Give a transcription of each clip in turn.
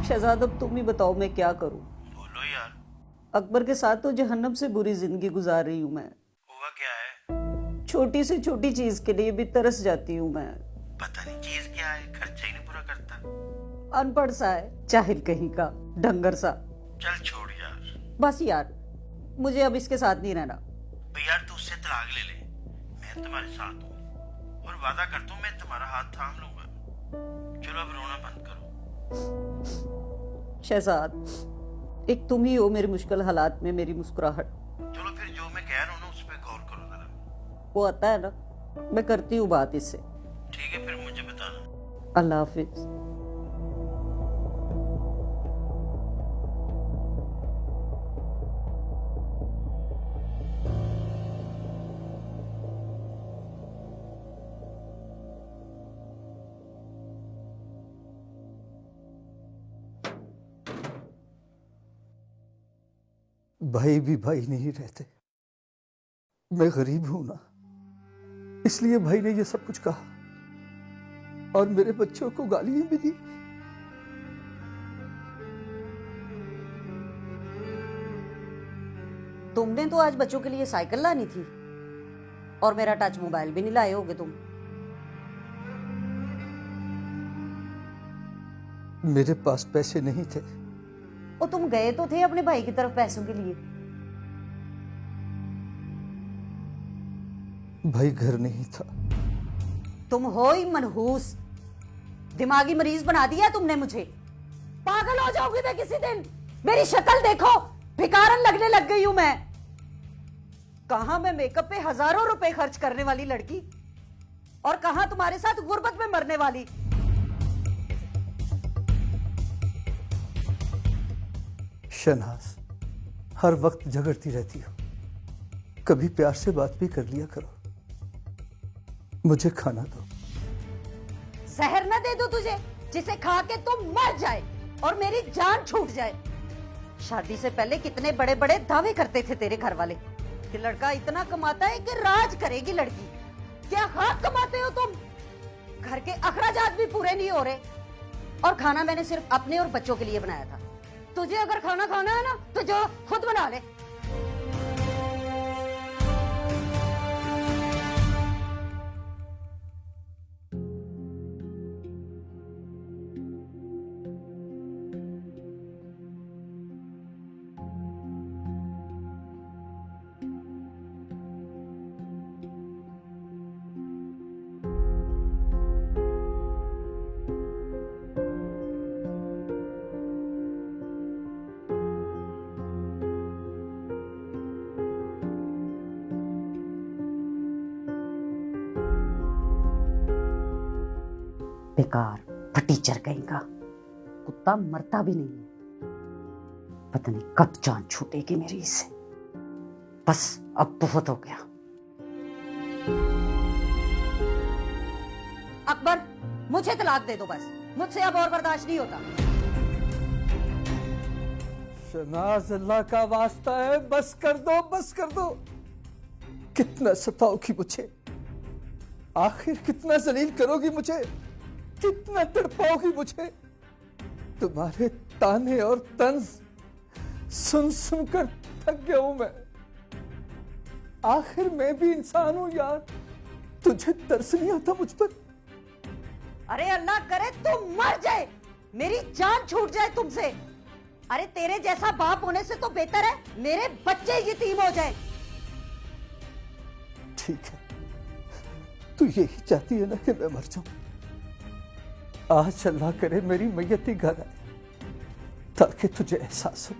शहजाद अब तुम ही बताओ मैं क्या करूं। बोलो यार। अकबर के साथ तो जहन्नम से बुरी जिंदगी गुजार रही हूं मैं। हुआ क्या है? छोटी से छोटी चीज के लिए भी तरस जाती हूं मैं। पता नहीं चीज क्या है, खर्चा ही नहीं पूरा करता। अनपढ़ सा है, जाहिल कहीं का, डंगर सा। चल छोड़ यार। बस यार, मुझे अब इसके साथ नहीं रहना। तो यार तू उससे तलाक ले ले, मैं तुम्हारे साथ हूँ और वादा करता हूँ मैं तुम्हारा हाथ थाम लूंगा। चलो अब रोना बंद करो। शहजाद, एक तुम ही हो मेरे मुश्किल हालात में मेरी मुस्कुराहट। चलो फिर जो मैं कह रहा हूँ ना उस पर गौर करो जरा। वो आता है ना, मैं करती हूँ बात इससे। ठीक है, फिर मुझे बताना। अल्लाह हाफिज। भाई भी भाई नहीं रहते। मैं गरीब हूं ना, इसलिए भाई ने ये सब कुछ कहा और मेरे बच्चों को गालियां भी दी। तुमने तो आज बच्चों के लिए साइकिल लानी थी और मेरा टच मोबाइल भी नहीं लाए होगे तुम। मेरे पास पैसे नहीं थे। और तुम गए तो थे अपने भाई की तरफ पैसों के लिए। भाई घर नहीं था। तुम हो ही मनहूस, दिमागी मरीज बना दिया तुमने मुझे। पागल हो जाओगी मैं किसी दिन। मेरी शक्ल देखो, भिकारन लगने लग गई हूं मैं। कहां मैं मेकअप पे हजारों रुपए खर्च करने वाली लड़की और कहां तुम्हारे साथ गुर्बत में मरने वाली। शहनाज, हर वक्त झगड़ती रहती हो, कभी प्यार से बात भी कर लिया करो। मुझे खाना दो। जहर न दे दो तुझे जिसे खा के तुम मर जाए और मेरी जान छूट जाए। शादी से पहले कितने बड़े बड़े दावे करते थे तेरे घर वाले कि लड़का इतना कमाता है कि राज करेगी लड़की। क्या खाक कमाते हो तुम? घर के अखराजात भी पूरे नहीं हो रहे और खाना मैंने सिर्फ अपने और बच्चों के लिए बनाया था। तुझे अगर खाना खाना है ना तो जो खुद बना ले। बेकार फटीचर कहेगा, कुत्ता मरता भी नहीं है। पता नहीं कब जान छूटेगी मेरी इससे। बस अब बहुत हो गया। अकबर, मुझे तलाक दे दो बस। मुझसे अब और बर्दाश्त नहीं होता। शहनाज, अल्लाह का वास्ता है, बस कर दो, बस कर दो। कितना सताओगी मुझे? आखिर कितना जलील करोगी मुझे? कितना तड़पाओगी मुझे? तुम्हारे ताने और तंज सुन सुनकर थक गया हूं मैं। आखिर मैं भी इंसान हूं यार, तुझे तरस नहीं आता मुझ पर? अरे अल्लाह करे तुम मर जाए, मेरी जान छूट जाए तुमसे। अरे तेरे जैसा बाप होने से तो बेहतर है मेरे बच्चे यतीम हो जाए। ठीक है, तू यही चाहती है ना कि मैं मर जाऊं? आज अल्लाह करे मेरी मैयत ही घर आए ताकि तुझे एहसास हो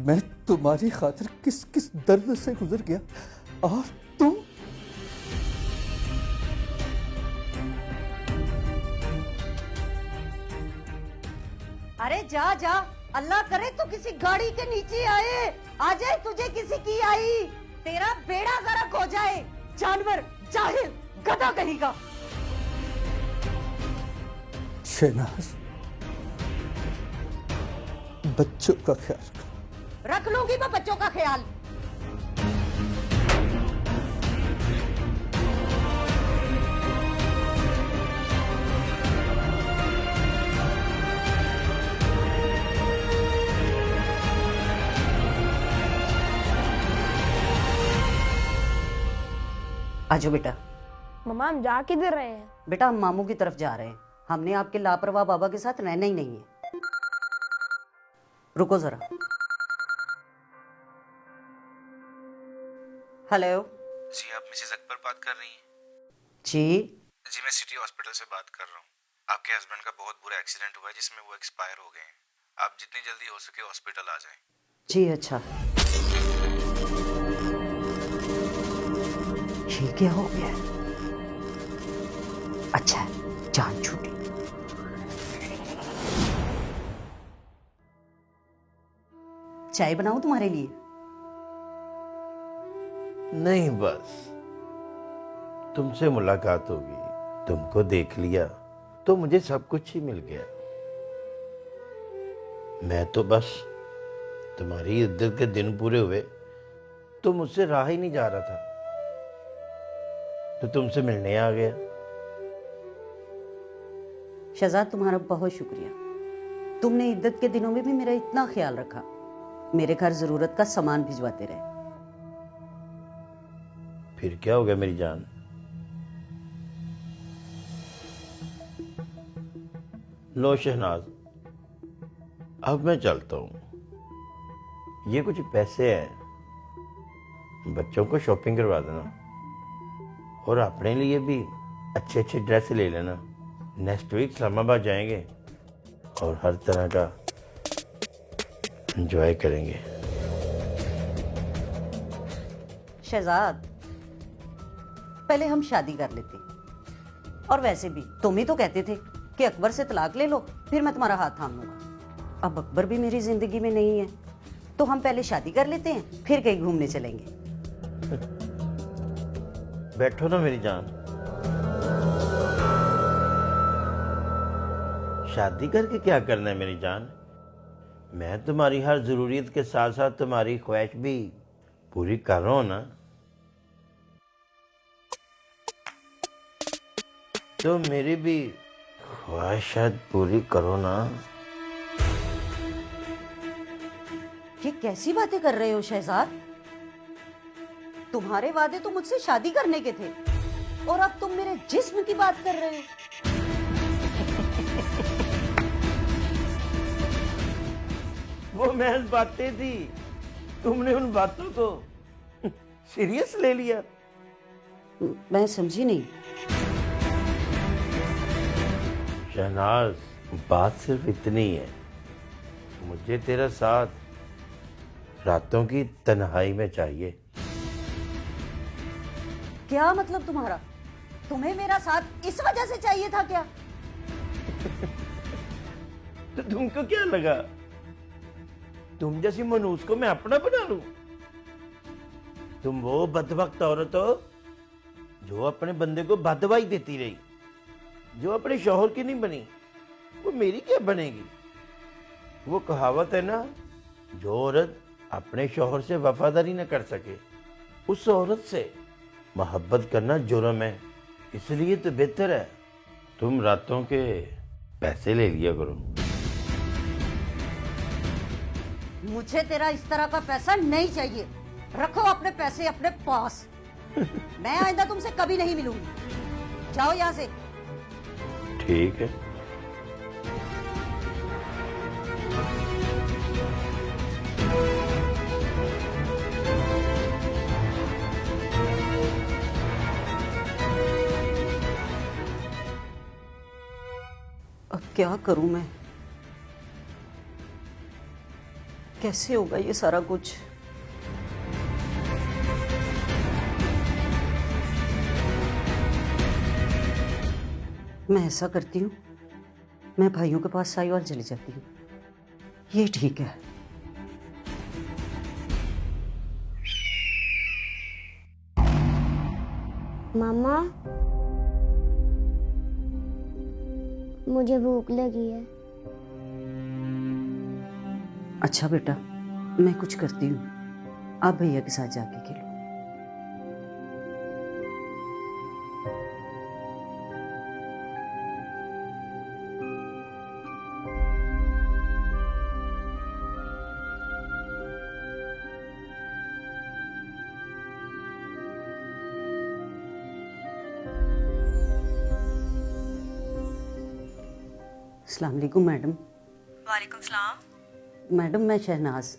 मैं तुम्हारी खातिर किस किस दर्द से गुजर गया और तुम। अरे जा जा, अल्लाह करे तो किसी गाड़ी के नीचे आए, आ जाए तुझे किसी की आई, तेरा बेड़ा गर्क हो जाए। जानवर, जाहिल, गधा कहेगा। शहनाज, बच्चों का ख्याल रख लूंगी मैं बच्चों का ख्याल। आजो बेटा। मम्मा हम जा किधर रहे हैं? बेटा हम मामू की तरफ जा रहे हैं। हमने आपके लापरवाह बाबा के साथ रहना ही नहीं है। रुको जरा। हेलो जी आप मिसेस अकबर बात कर रही हैं? जी। जी मैं सिटी हॉस्पिटल से बात कर रहा हूँ। आपके हस्बैंड का बहुत बुरा एक्सीडेंट हुआ है जिसमें वो एक्सपायर हो गए हैं। आप जितनी जल्दी हो सके हॉस्पिटल आ जाएं। जी अच्छा। ये क्या हो गया? अच्छा जान छूटी। चाय बनाऊं तुम्हारे लिए? नहीं बस तुमसे मुलाकात होगी, तुमको देख लिया तो मुझे सब कुछ ही मिल गया। मैं तो बस तुम्हारी इज्जत के दिन पूरे हुए तो मुझसे रहा ही नहीं जा रहा था, तो तुमसे मिलने आ गया। शहजाद तुम्हारा बहुत शुक्रिया। तुमने इद्दत के दिनों में भी मेरा इतना ख्याल रखा, मेरे घर जरूरत का सामान भिजवाते रहे। फिर क्या हो गया मेरी जान? लो शहनाज, अब मैं चलता हूं। ये कुछ पैसे हैं, बच्चों को शॉपिंग करवा देना और अपने लिए भी अच्छे अच्छे ड्रेस ले लेना। नेक्स्ट वीक इस्लामाबाद जाएंगे और हर तरह का एंजॉय करेंगे। शहजाद पहले हम शादी कर लेते, और वैसे भी तुम ही तो कहते थे कि अकबर से तलाक ले लो फिर मैं तुम्हारा हाथ थाम लूंगा। अब अकबर भी मेरी जिंदगी में नहीं है तो हम पहले शादी कर लेते हैं फिर कहीं घूमने चलेंगे। बैठो ना मेरी जान। शादी करके क्या करना है मेरी जान? मैं तुम्हारी हर जरूरियत के साथ साथ तुम्हारी ख्वाहिश भी पूरी कर रहा हूं ना। तो मेरी भी ख्वाहिशात पूरी करो ना। ये कैसी बातें कर रहे हो शहजाद? तुम्हारे वादे तो मुझसे शादी करने के थे और अब तुम मेरे जिस्म की बात कर रहे हो। वो महज बातें थी, तुमने उन बातों को सीरियस ले लिया। मैं समझी नहीं। शहनाज बात सिर्फ इतनी है, मुझे तेरा साथ रातों की तन्हाई में चाहिए। क्या मतलब तुम्हारा? तुम्हें मेरा साथ इस वजह से चाहिए था क्या? तो तुमको क्या लगा तुम जैसी मनूस को मैं अपना बना लूं? तुम वो बदबख्त औरत हो जो अपने बंदे को बदवाई देती रही, जो अपने शौहर की नहीं बनी, वो मेरी क्या बनेगी? वो कहावत है ना, जो औरत अपने शौहर से वफादारी न कर सके उस औरत से मोहब्बत करना जुर्म है। इसलिए तो बेहतर है तुम रातों के पैसे ले लिया करो। मुझे तेरा इस तरह का पैसा नहीं चाहिए। रखो अपने पैसे अपने पास। मैं आइंदा तुमसे कभी नहीं मिलूंगी। जाओ यहां से। ठीक है। अब क्या करूं मैं? कैसे होगा ये सारा कुछ? मैं ऐसा करती हूँ, मैं भाइयों के पास साई और चली जाती हूँ। ये ठीक है। मामा मुझे भूख लगी है। अच्छा बेटा, मैं कुछ करती हूँ, आप भैया के साथ जाके खेलो। अस्सलाम वालेकुम मैडम। वालेकुम सलाम। मैडम मैं शहनाज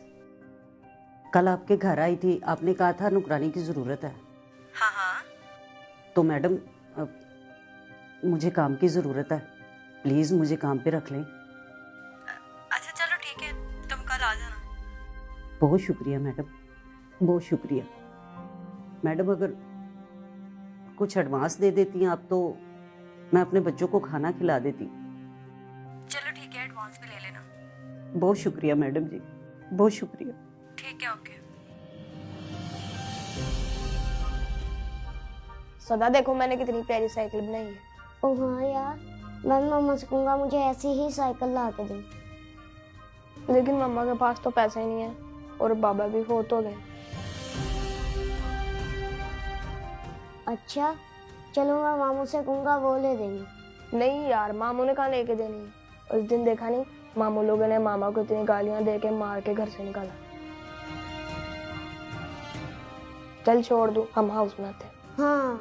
कल आपके घर आई थी, आपने कहा था नुकरानी की ज़रूरत है। हाँ हाँ, तो मैडम मुझे काम की ज़रूरत है, प्लीज़ मुझे काम पे रख लें। अच्छा चलो ठीक है, तुम कल आ जाना। बहुत शुक्रिया मैडम, बहुत शुक्रिया। मैडम अगर कुछ एडवांस दे देती हैं आप तो मैं अपने बच्चों को खाना खिला देती। चलो ठीक है, एडवांस भी ले लेना। बहुत शुक्रिया मैडम जी, बहुत शुक्रिया। ठीक है, ओके। सदा देखो मैंने कितनी प्यारी साइकिल बनाई है। ओ हाँ यार, मैं मम्मा से कहूंगा मुझे ऐसी ही साइकिल ला के दे। लेकिन मम्मा के पास तो पैसे ही नहीं है और बाबा भी फोत हो गए। अच्छा चलो मैं मामू से कहूंगा, वो ले देंगे। नहीं यार, मामू ने कहाँ लेके देनी है। उस दिन देखा नहीं, मामू लोगों ने मामा को इतनी गालियां दे के मार के घर से निकाला। चल छोड़ दो, हम हाउस बनाते हैं। हाँ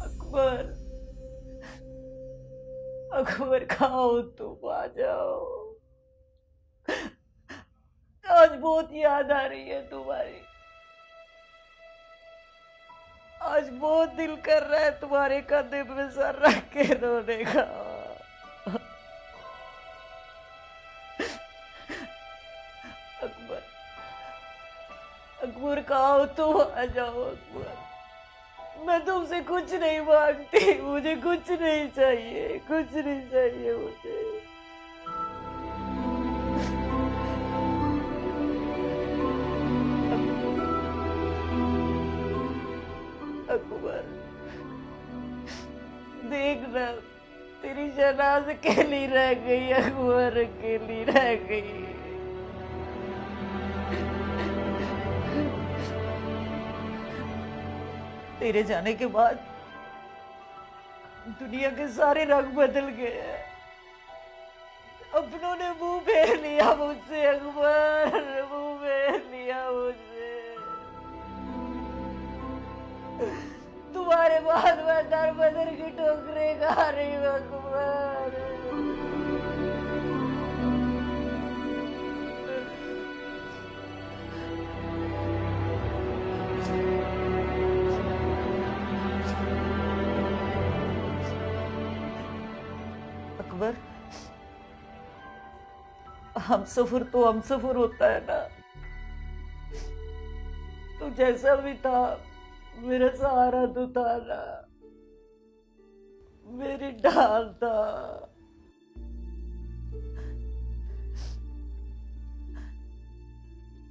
अकबर, अकबर कहाँ हो तुम? आ जाओ, आज बहुत याद आ रही है तुम्हारी। आज बहुत दिल कर रहा है तुम्हारे कंधे पे सर रख के रोने का। अकबर, अकबर कहाँ हो तुम? आ जाओ अकबर, मैं तुमसे कुछ नहीं मांगती, मुझे कुछ नहीं चाहिए, कुछ नहीं चाहिए मुझे। अकबर देखना, तेरी शहनाज अकेली रह गई। अकबर अकेली रह गई। तेरे जाने के बाद दुनिया के सारे रंग बदल गए हैं। अपनों ने मुंह फेर लिया मुझसे। अकबर, मुंह फेर लिया मुझसे। तुम्हारे बाद मैं दर बदर की ठोकरें खा रही हूँ अकबर। अकबर, हम सफर तो हम सफर होता है ना। तो जैसा भी था मेरा सहारा तो था ना, मेरी ढाल था।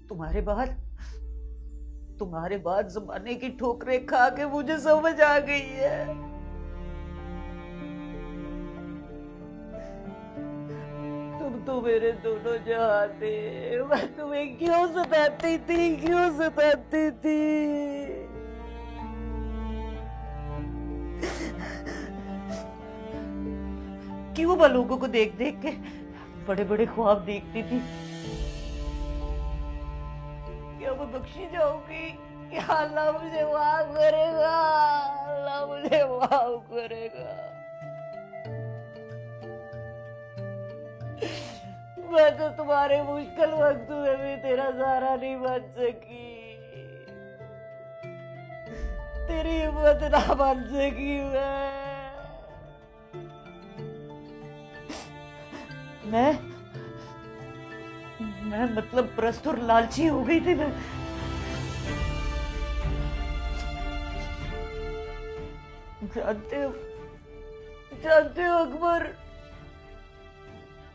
तुम्हारे बाद जमाने की ठोकरें खा के मुझे समझ आ गई है। तुम तो मेरे दोनों जहां थे। मैं तुम्हें क्यों सताती थी, क्यों सताती थी? क्यों मैं लोगों को देख देख के बड़े बड़े ख्वाब देखती थी? क्या मैं बख्शी जाऊंगी? क्या अल्लाह मुझे माफ करेगा? अल्लाह मुझे माफ करेगा? मैं तो तुम्हारे मुश्किल वक्त में भी तेरा सहारा नहीं बन सकी, तेरी हिम्मत ना बन सकी। मैं मतलब प्रस्त और लालची हो गई थी मैं। जानते हो अकबर,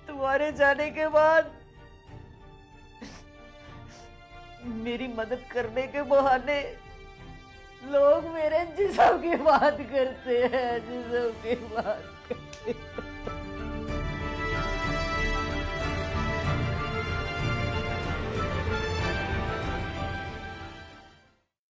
तुम्हारे जाने के बाद मेरी मदद करने के बहाने लोग मेरे जिस्म की बात करते हैं, जिस्म की बात।